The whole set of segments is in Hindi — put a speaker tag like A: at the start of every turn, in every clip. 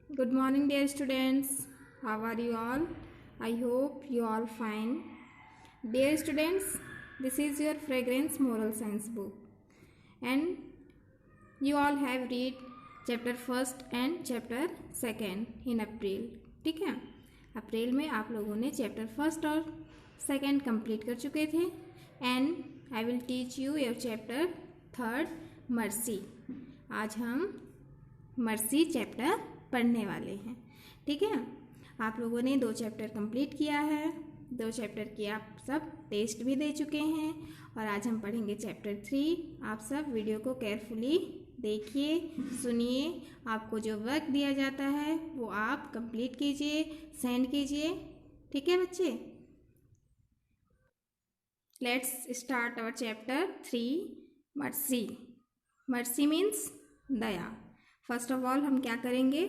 A: Good morning, dear students. How are you all? I hope you all fine. Dear students, this is your fragrance moral science book, and you all have read chapter first and chapter second in April. ठीक है, अप्रैल में आप लोगों ने चैप्टर फर्स्ट और सेकेंड कंप्लीट कर चुके थे and I will teach you your chapter third mercy. आज हम मर्सी चैप्टर पढ़ने वाले हैं. ठीक है, आप लोगों ने 2 चैप्टर कंप्लीट किया है. 2 चैप्टर की आप सब टेस्ट भी दे चुके हैं और आज हम पढ़ेंगे चैप्टर 3. आप सब वीडियो को केयरफुली देखिए, सुनिए. आपको जो वर्क दिया जाता है वो आप कंप्लीट कीजिए, सेंड कीजिए. ठीक है बच्चे, let's start our chapter 3 mercy. Mercy means दया. फर्स्ट ऑफ ऑल हम क्या करेंगे,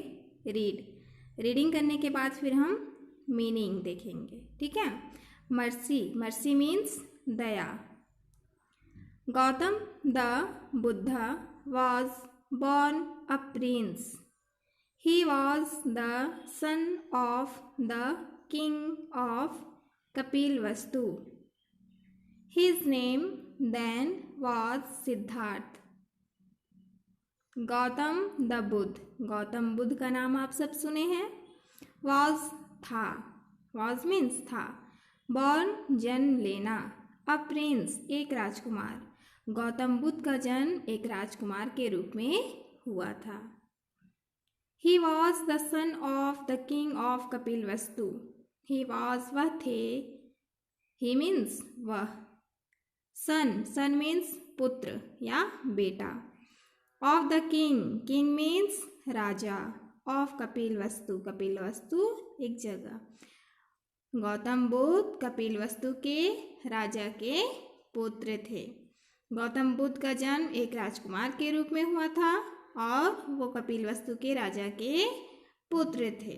A: रीडिंग करने के बाद फिर हम मीनिंग देखेंगे. ठीक है, mercy means Daya. Gautam the Buddha was born a prince. He was the son of the king of Kapilvastu. His name then was Siddharth. Gautam the Buddha, Gautam Buddha का नाम आप सब सुने हैं. was था, was मीन्स था. born जन्म लेना, a prince एक राजकुमार. गौतम बुद्ध का जन्म एक राजकुमार के रूप में हुआ था. He was the son of the king of Kapilvastu. He was वह थे. He means वह. son means पुत्र या बेटा. of the king means Raja. of Kapilvastu एक जगह. गौतम बुद्ध कपिलवस्तु के राजा के पुत्र थे. गौतम बुद्ध का जन्म एक राजकुमार के रूप में हुआ था और वो कपिलवस्तु के राजा के पुत्र थे.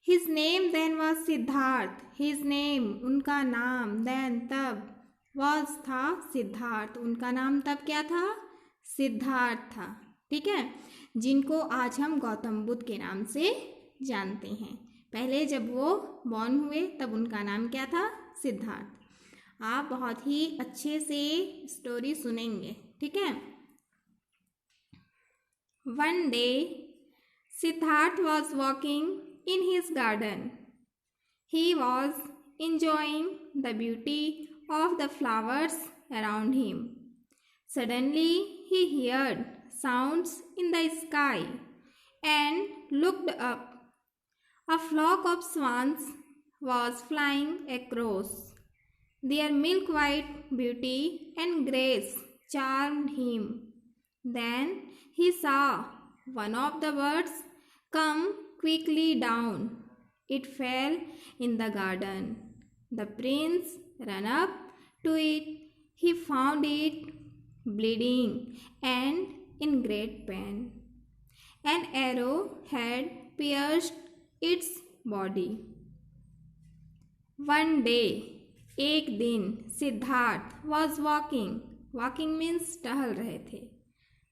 A: His name then was Siddharth. His name उनका नाम, then तब, was था सिद्धार्थ. उनका नाम तब क्या था, सिद्धार्थ था. ठीक है, जिनको आज हम गौतम बुद्ध के नाम से जानते हैं. पहले जब वो बॉर्न हुए तब उनका नाम क्या था, सिद्धार्थ. आप बहुत ही अच्छे से स्टोरी सुनेंगे. ठीक है. One day Siddharth was walking in his garden. He was enjoying the beauty of the flowers around him. Suddenly he heard sounds in the sky and looked up. A flock of swans was flying across. Their milk-white beauty and grace charmed him. Then he saw one of the birds come quickly down. It fell in the garden. The prince ran up to it. He found it bleeding and in great pain. An arrow had pierced its body. One day, एक दिन, सिद्धार्थ was walking means टहल रहे थे.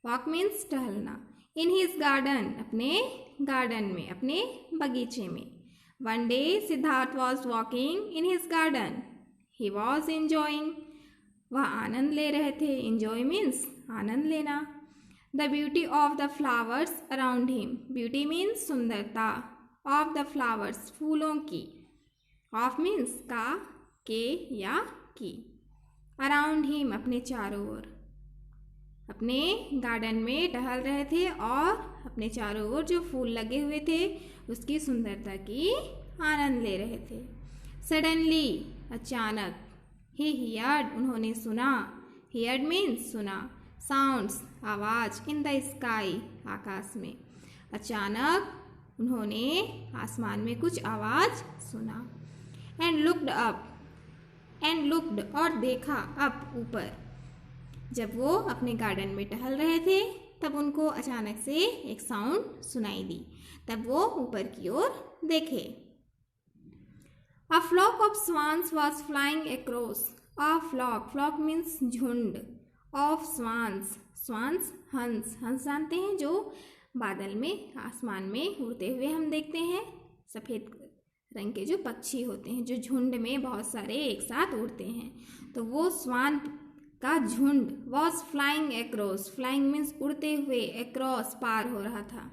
A: walk means टहलना. in his garden अपने गार्डन में, अपने बगीचे में. One day Siddharth was walking in his garden. He was enjoying. वह आनंद ले रहे थे. Enjoy means आनंद लेना. The beauty of the flowers around him. Beauty means सुंदरता. Of the flowers फूलों की. Of means का, के या की. Around him अपने चारों ओर. अपने गार्डन में टहल रहे थे और अपने चारों ओर जो फूल लगे हुए थे उसकी सुंदरता की आनंद ले रहे थे. सडनली अचानक. ही हियर्ड उन्होंने सुना. हियर्ड मीन्स सुना. साउंड्स आवाज. इन द स्काई आकाश में. अचानक उन्होंने आसमान में कुछ आवाज सुना. And looked up. And looked और देखा. अप ऊपर. जब वो अपने गार्डन में टहल रहे थे तब उनको अचानक से एक साउंड सुनाई दी. तब वो ऊपर की ओर देखे. A flock of swans was flying across. A flock means झुंड. Of swans हंस जानते हैं जो बादल में, आसमान में उड़ते हुए हम देखते हैं। सफ़ेद रंग के जो पक्षी होते हैं, जो झुंड में बहुत सारे एक साथ उड़ते हैं, तो वो स्वान का झुंड was flying across, flying means उड़ते हुए, एक्रॉस पार हो रहा था।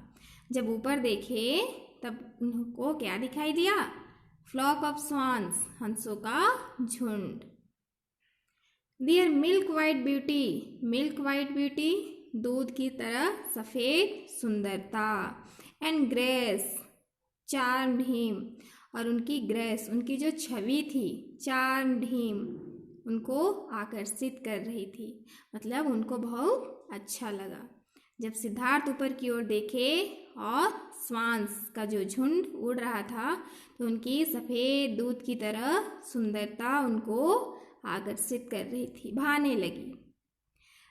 A: जब ऊपर देखे तब उनको क्या दिखाई दिया? फ्लॉक ऑफ स्वान्स, हंसों का झुंड। Their milk white beauty, milk white beauty दूध की तरह सफ़ेद सुंदरता, एंड ग्रेस चार्म्ड हिम, और उनकी ग्रेस, उनकी जो छवि थी, चार्म्ड हिम, उनको आकर्षित कर रही थी, मतलब उनको बहुत अच्छा लगा। जब सिद्धार्थ ऊपर की ओर देखे और स्वान्स का जो झुंड उड़ रहा था, तो उनकी सफ़ेद दूध की तरह सुंदरता उनको आकर्षित कर रही थी, भाने लगी।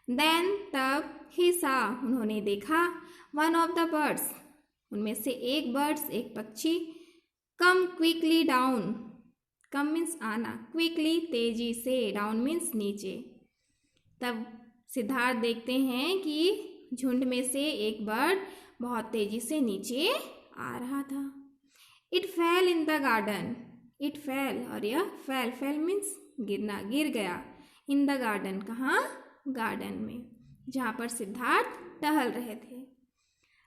A: देन तब ही सा, उन्होंने देखा, वन ऑफ द बर्ड्स, उनमें से एक बर्ड्स, एक पक्षी, कम क्विकली डाउन, कम मीन्स आना, क्विकली तेजी से, डाउन मीन्स नीचे। तब सिद्धार्थ देखते हैं कि झुंड में से एक बर्ड बहुत तेजी से नीचे आ रहा था। It fell in the garden, it fell, और यह फेल, फेल मीन्स गिरना, गिर गया। इन द गार्डन, कहाँ? गार्डन में, जहाँ पर सिद्धार्थ टहल रहे थे।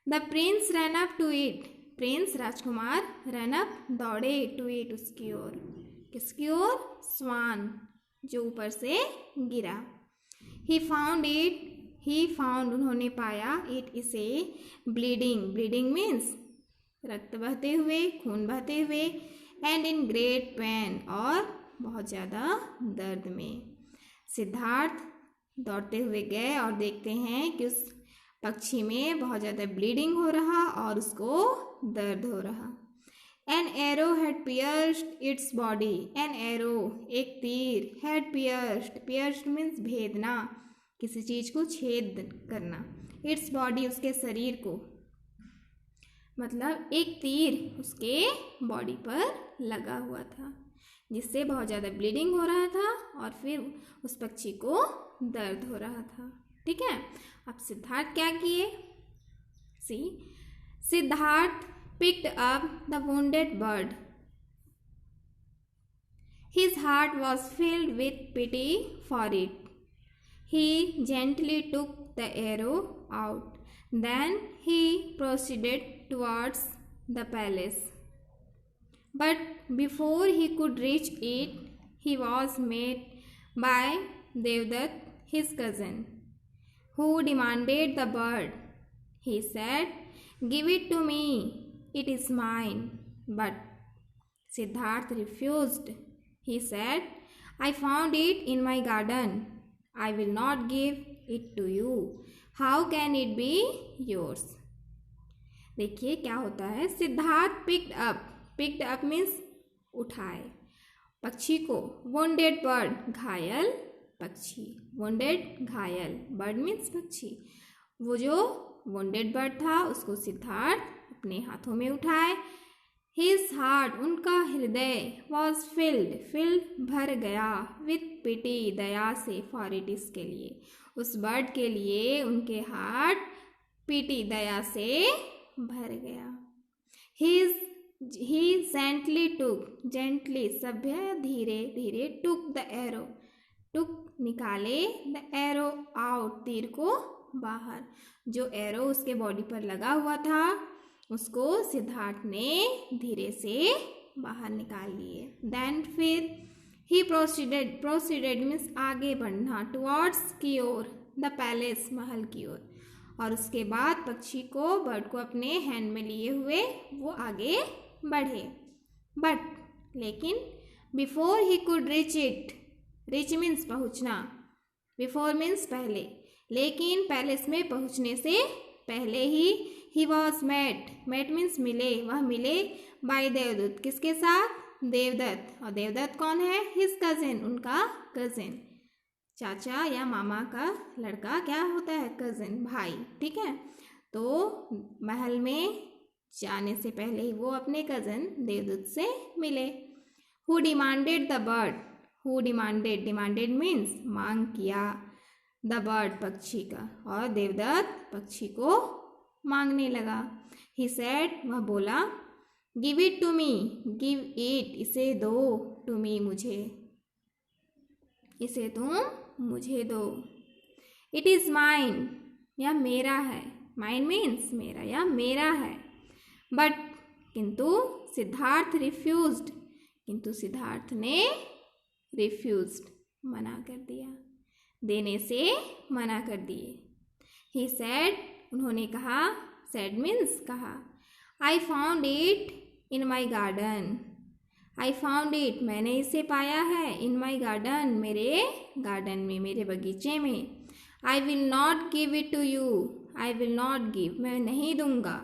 A: The prince run up to it, prince राजकुमार, रन अप दौड़े, टू इट उसकी ओर, किसकी ओर? स्वान, जो ऊपर से गिरा। He found it, he found, उन्होंने पाया, इट इसे, ब्लीडिंग, ब्लीडिंग मीन्स रक्त बहते हुए, खून बहते हुए, एंड इन ग्रेट पेन, और बहुत ज़्यादा दर्द में। सिद्धार्थ दौड़ते हुए गए और देखते हैं कि उस पक्षी में बहुत ज़्यादा ब्लीडिंग हो रहा और उसको दर्द हो रहा। An arrow had pierced its body, an arrow, एक तीर, हैड पियर्स्ड, पियर्स्ड मीन्स भेदना, किसी चीज़ को छेद करना, इट्स बॉडी, उसके शरीर को, मतलब एक तीर उसके बॉडी पर लगा हुआ था, जिससे बहुत ज़्यादा ब्लीडिंग हो रहा था और फिर उस पक्षी को दर्द हो रहा था। ठीक है, अब सिद्धार्थ क्या किए? सी, Siddharth picked up the wounded bird. His heart was filled with pity for it. He gently took the arrow out. Then he proceeded towards the palace. But before he could reach it, he was met by Devdutt, his cousin, who demanded the bird. He said, "Give it to me. It is mine." But Siddharth refused. He said, "I found it in my garden. I will not give it to you. How can it be yours?" देखिए क्या होता है। सिद्धार्थ पिक्ड अप मीन्स उठाए पक्षी को, wounded bird, घायल पक्षी, wounded घायल, bird मीन्स पक्षी, वो जो wounded bird था उसको सिद्धार्थ अपने हाथों में उठाए। His heart, उनका हृदय, was filled भर गया, with pity, दया से, for it, इसके लिए, उस बर्ड के लिए उनके हार्ट pity, दया से भर गया। He gently took, gently सभ्य, धीरे धीरे, took the arrow, took निकाले, the arrow out, तीर को बाहर, जो एरो उसके बॉडी पर लगा हुआ था उसको सिद्धार्थ ने धीरे से बाहर निकाल लिए। देन फिर ही प्रोसीडेड मीन्स आगे बढ़ना, टुवर्ड्स की ओर, द पैलेस, महल की ओर, और उसके बाद पक्षी को, बर्ड को अपने हैंड में लिए हुए वो आगे बढ़े। बट लेकिन, before he could reach it, reach means पहुँचना, बिफोर मीन्स पहले, लेकिन पैलेस में पहुँचने से पहले ही वॉज मेट मीन्स मिले, वह मिले बाय देवदत्त, किसके साथ? देवदत्त। और देवदत्त कौन है? हिज कजिन, उनका कजिन, चाचा या मामा का लड़का क्या होता है? कजिन, भाई। ठीक है, तो महल में जाने से पहले ही वो अपने कजिन देवदत्त से मिले। Who demanded the bird, who demanded means मांग किया, द बर्ड पक्षी का, और देवदत्त पक्षी को मांगने लगा। ही सेड, वह बोला, give it to me, give it, इसे दो, टू मी, मुझे, इसे तुम मुझे दो। इट इज़ माइन, यह मेरा है। माइन मीन्स मेरा या मेरा है। बट, किंतु सिद्धार्थ रिफ्यूज्ड, किंतु सिद्धार्थ ने रिफ्यूज्ड, मना कर दिया, देने से मना कर दिए। ही सेड, उन्होंने कहा, सेड मीन्स कहा, I found it in my garden, I found it, मैंने इसे पाया है, इन माई गार्डन, मेरे गार्डन में, मेरे बगीचे में। I will not give it to you, I will not give, मैं नहीं दूंगा,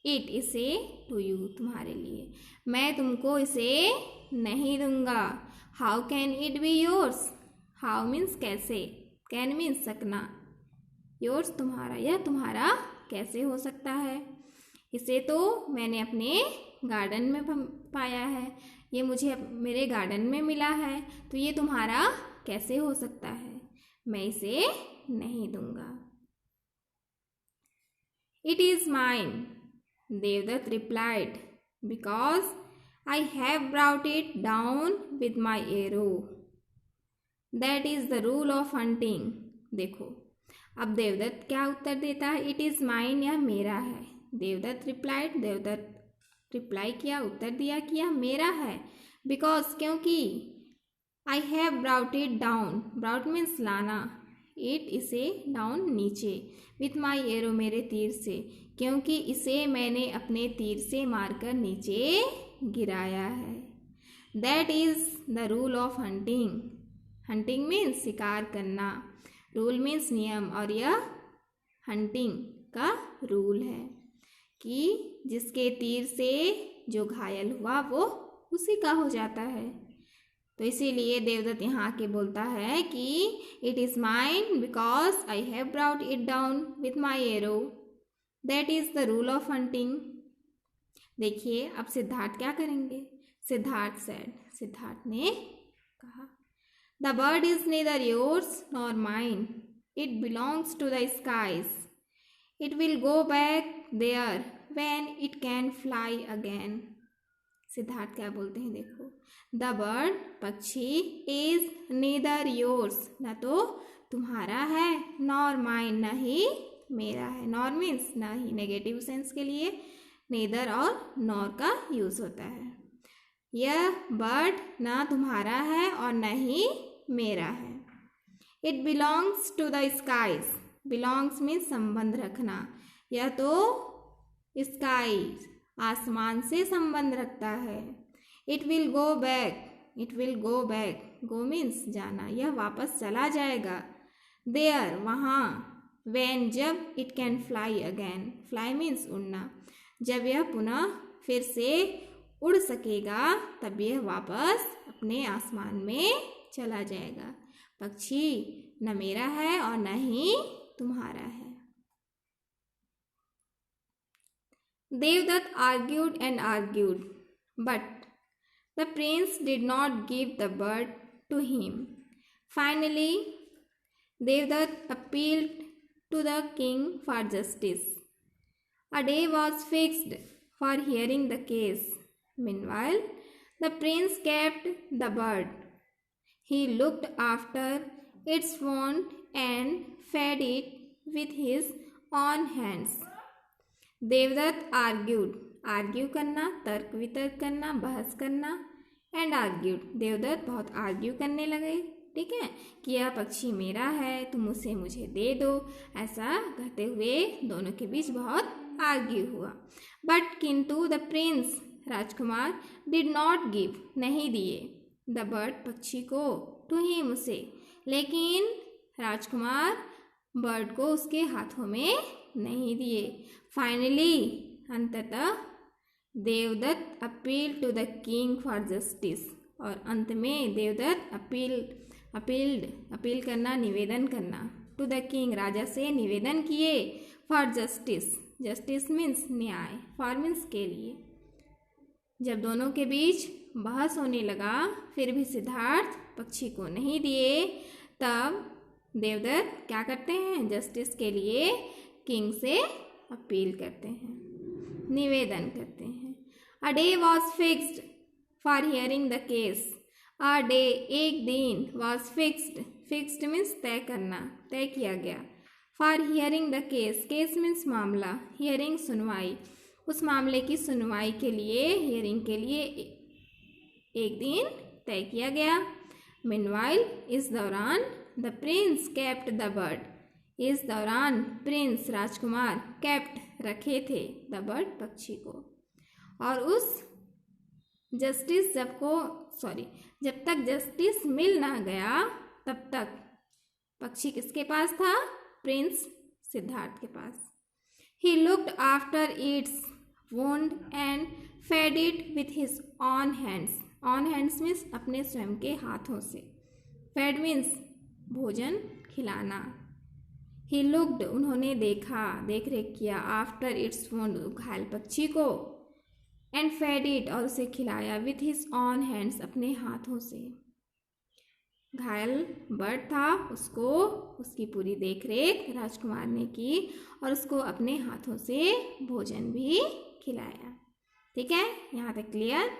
A: इट, इसे, टू यू, तुम्हारे लिए, मैं तुमको इसे नहीं दूंगा। How can it be yours, how means कैसे, कैन मीन्स सकना, योर्स तुम्हारा, यह तुम्हारा कैसे हो सकता है, इसे तो मैंने अपने गार्डन में पाया है, ये मुझे मेरे गार्डन में मिला है, तो ये तुम्हारा कैसे हो सकता है, मैं इसे नहीं दूंगा। It is mine, Devadatta replied, because I have brought it down with my arrow, that is the rule of hunting. देखो अब देवदत्त क्या उत्तर देता है, इट इज़ माइन, यह मेरा है। देवदत्त रिप्लाइड, देवदत्त रिप्लाई किया, उत्तर दिया कि यह मेरा है, बिकॉज, क्योंकि, आई have brought it down, brought means लाना, इट, इसे, डाउन, नीचे, विथ माई एरो, मेरे तीर से, क्योंकि इसे मैंने अपने तीर से मारकर नीचे गिराया है। That is the rule of hunting, hunting means शिकार करना, रूल मीन्स नियम, और यह हंटिंग का रूल है कि जिसके तीर से जो घायल हुआ वो उसी का हो जाता है। तो इसीलिए देवदत्त यहाँ के बोलता है कि it is mine because I have brought it down with my arrow, that is the rule of hunting. देखिए अब सिद्धार्थ क्या करेंगे। सिद्धार्थ सेड, सिद्धार्थ ने कहा, the bird is neither yours nor mine, it belongs to the skies, it will go back there when it can fly again. Siddhartha क्या बोलते हैं देखो, द बर्ड, पक्षी, इज neither योर्स, न तो तुम्हारा है, नॉर माइन, न ही मेरा है। नॉर मीन्स न ही, नेगेटिव सेंस के लिए neither और नॉर का यूज होता है। यह बर्ड ना तुम्हारा है और न ही मेरा है। It belongs to the skies, belongs means संबंध रखना, यह तो स्काई, आसमान से संबंध रखता है। It will go back, it will go back, go means जाना, यह वापस चला जाएगा। देयर, वहाँ, व्हेन, जब, it can fly again, fly means उड़ना, जब यह पुनः फिर से उड़ सकेगा तब यह वापस अपने आसमान में चला जाएगा। पक्षी न मेरा है और न ही तुम्हारा है। Devadatta argued and argued, but the prince did not give the bird to him. Finally, Devdutt appealed to the king for justice. A day was fixed for hearing the case. Meanwhile, the prince kept the bird. He looked after its wound and fed it with his own hands. Devadatta argued, argue करना, तर्क वितर्क करना, बहस करना, एंड आर्ग्यूड, देवदत्त बहुत आर्ग्यू करने लगे, ठीक है, कि यह पक्षी मेरा है, तुम उसे मुझे दे दो, ऐसा कहते हुए दोनों के बीच बहुत आर्ग्यू हुआ। बट किंतु the Prince, Rajkumar, did not give, नहीं दिए, द बर्ड, पक्षी को, टू हिम, उसे, लेकिन राजकुमार बर्ड को उसके हाथों में नहीं दिए। फाइनली, अंततः, Devadatta appeal to the king for justice, और अंत में देवदत्त अपील करना, निवेदन करना, टू द किंग, राजा से निवेदन किए, फॉर जस्टिस, जस्टिस मीन्स न्याय, फॉर मीन्स के लिए। जब दोनों के बीच बहस होने लगा फिर भी सिद्धार्थ पक्षी को नहीं दिए, तब देवदत्त क्या करते हैं, जस्टिस के लिए किंग से अपील करते हैं, निवेदन करते हैं। A day was fixed for hearing the case. A day, एक दिन, वॉज फिक्स्ड, फिक्स्ड मीन्स तय करना, तय किया गया। For hearing the case, case means मामला, हियरिंग सुनवाई, उस मामले की सुनवाई के लिए, हियरिंग के लिए एक दिन तय किया गया। मीनवाइल, इस दौरान, the Prince kept the bird, इस दौरान प्रिंस राजकुमार केप्ट रखे थे द बर्ड पक्षी को। और उस जस्टिस जब तक जस्टिस मिल ना गया तब तक पक्षी किसके पास था? प्रिंस सिद्धार्थ के पास। He looked after its wound and fed it with his own hands. Own hands means अपने स्वयं के हाथों से, फेड मीन्स भोजन खिलाना। ही लुक्ड, उन्होंने देखा, देख रेख किया, आफ्टर इट्स वुंड, घायल पक्षी को, एंड फेड इट, और उसे खिलाया, विथ हिज ऑन हैंड्स, अपने हाथों से। घायल बर्ड था, उसको उसकी पूरी देख रेख राजकुमार ने की और उसको अपने हाथों से भोजन भी खिलाया। ठीक है, यहाँ तक क्लियर।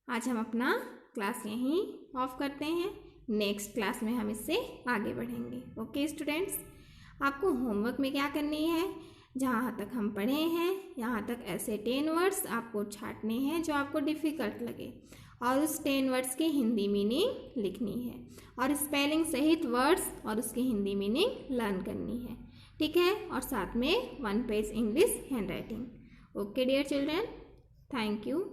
A: आज हम अपना क्लास यहीं ऑफ करते हैं, नेक्स्ट क्लास में हम इससे आगे बढ़ेंगे। ओके स्टूडेंट्स, आपको होमवर्क में क्या करनी है, जहाँ तक हम पढ़े हैं यहाँ तक ऐसे 10 वर्ड्स आपको छांटने हैं जो आपको डिफ़िकल्ट लगे, और उस 10 वर्ड्स की हिंदी मीनिंग लिखनी है, और स्पेलिंग सहित वर्ड्स और उसकी हिंदी मीनिंग लर्न करनी है। ठीक है, और साथ में 1 page English handwriting. Okay dear children, thank you.